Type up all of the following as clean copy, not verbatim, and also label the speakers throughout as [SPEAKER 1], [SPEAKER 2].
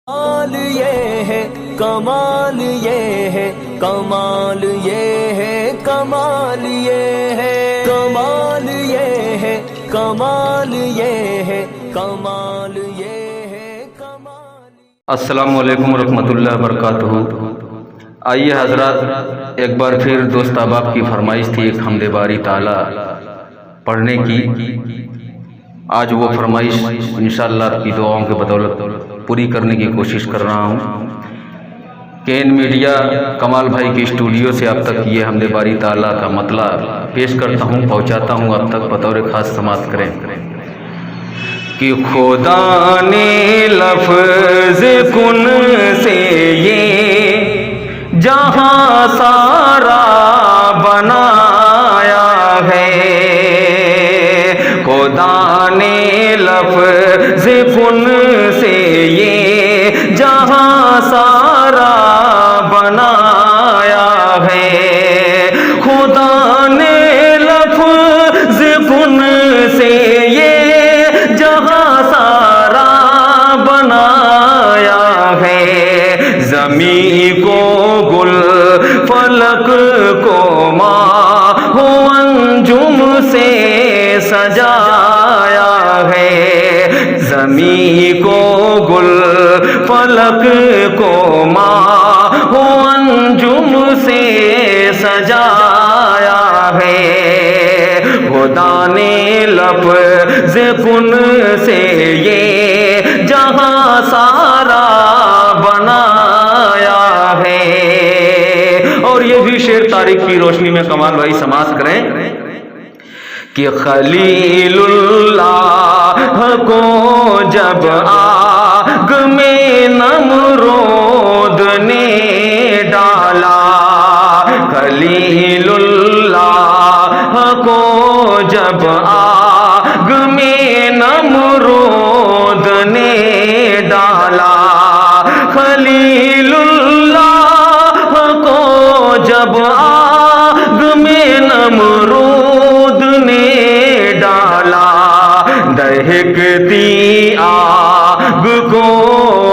[SPEAKER 1] کمال یہ ہے کمال یہ ہے کمال یہ ہے کمال یہ ہے کمال یہ ہے کمال یہ ہے کمال یہ ہے کمال۔
[SPEAKER 2] السلام علیکم ورحمۃ اللہ وبرکاتہ۔ آئیے حضرات، ایک بار پھر دوست احباب کی فرمائش تھی ایک حمد باری تعالی پڑھنے کی۔ آج وہ فرمائش انشاءاللہ آپ کی دعاؤں کے بدولت پوری کرنے کی کوشش کر رہا ہوں کہ ان میڈیا کمال بھائی کے اسٹوڈیو سے اب تک یہ حمد باری تعالیٰ کا مطلع پیش کرتا ہوں، پہنچاتا ہوں، اب تک بطور خاص سماعت کریں کہ خدا نے لفظ کن سے یہ جہاں سارا بنایا ہے، خدا نے لفظ کن سے یہ جہاں سارا بنایا ہے، خدا نے لفظ کن سے یہ جہاں سارا بنایا ہے، زمین کو گل فلک کو ماہ و انجم سے سجایا ہے، زمین کو گل فلک کو ماہ و انجم سے سجایا ہے، خدا نے لفظ کن سے یہ جہاں سارا بنایا ہے۔ اور یہ بھی شعر تاریخ کی روشنی میں کمال بھائی سماعت کریں کہ خلیل اللہ کو جب آگ میں نمرود نے ڈالا، خلیل اللہ کو جب آگ میں نمرود نے ڈالا، خلیل اللہ کو جب آگ میں نمرود نے ڈالا، دہکتی آگ کو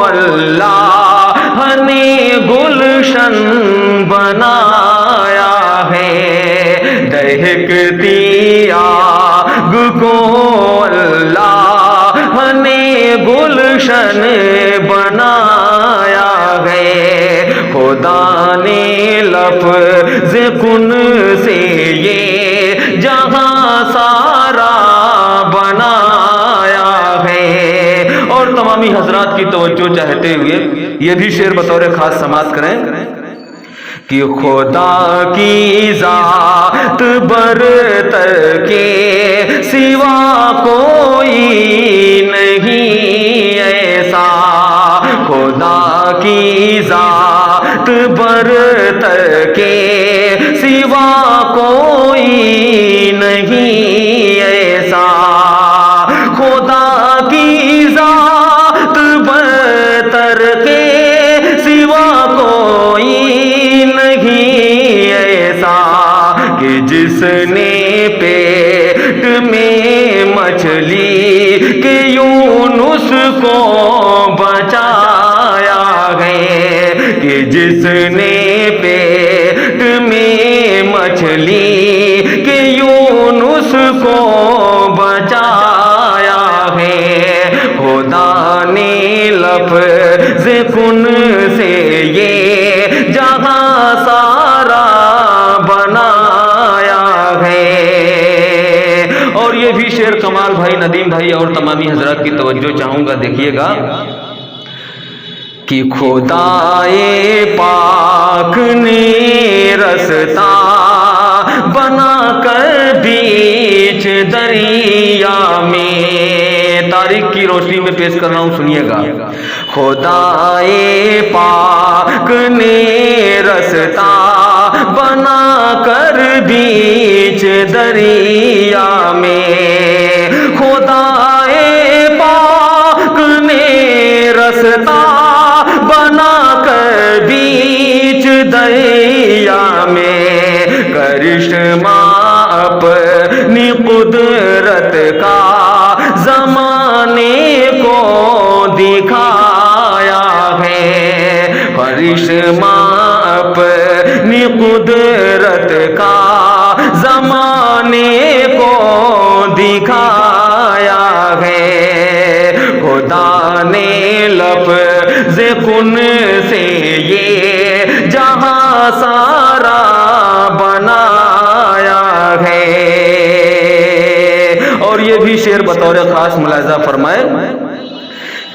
[SPEAKER 2] اللہ نے گلشن بنایا ہے، دہکتی آگ کو اللہ نے گلشن بنایا ہے، خدا نے لفظ کن سے یہ جہاں سارا بنایا ہے۔ اور تمامی حضرات کی توجہ چاہتے ہوئے یہ بھی شعر بطور خاص سماعت کریں کہ خدا کی ذات برتر کے سوا کوئی نہیں ایسا، خدا کی ذات برتر کے سوا کوئی نہیں ایسا، خدا کی ذات برتر کے سوا کوئی نہیں ایسا کہ جس نے پیٹ میں مچھلی کے یونس کو بچایا ہے، کہ جس نے پیٹ میں مچھلی کے یونس کو بچایا ہے، خدا نے لفظ کن سے یہ جہاں سارا بنایا ہے۔ اور یہ بھی شعر کمال بھائی، ندیم بھائی اور تمامی حضرات کی توجہ چاہوں گا، دیکھیے گا کہ خدائے پاک نے رستہ بنا کر بیچ دریا میں، تاریخ کی روشنی میں پیش کر رہا ہوں، سنیے گا، خدائے پاک نے رستہ بنا کر بیچ دریا میں، خدائے پاک نے رستہ بنا کر بیچ دریا میں، کرشمہ اپنی قدرت کا زمانے کو دکھایا خون سے یہ جہاں سارا بنایا ہے۔ اور یہ بھی شعر بطور خاص ملاحظہ فرمائے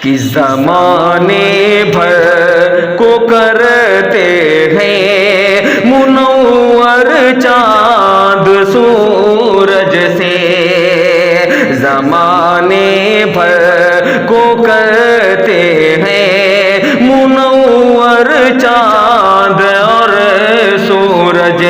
[SPEAKER 2] کہ زمانے بھر کو کرتے ہیں منور چاند سورج سے، زمانے بھر کو کرتے ہیں منور چاند اور سورج،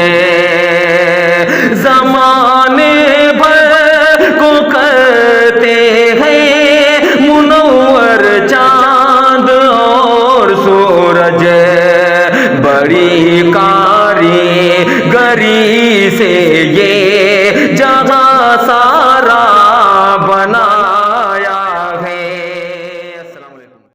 [SPEAKER 2] زمانے بھر کو کرتے ہیں منور چاند اور سورج، بڑی کاریگری سے یہ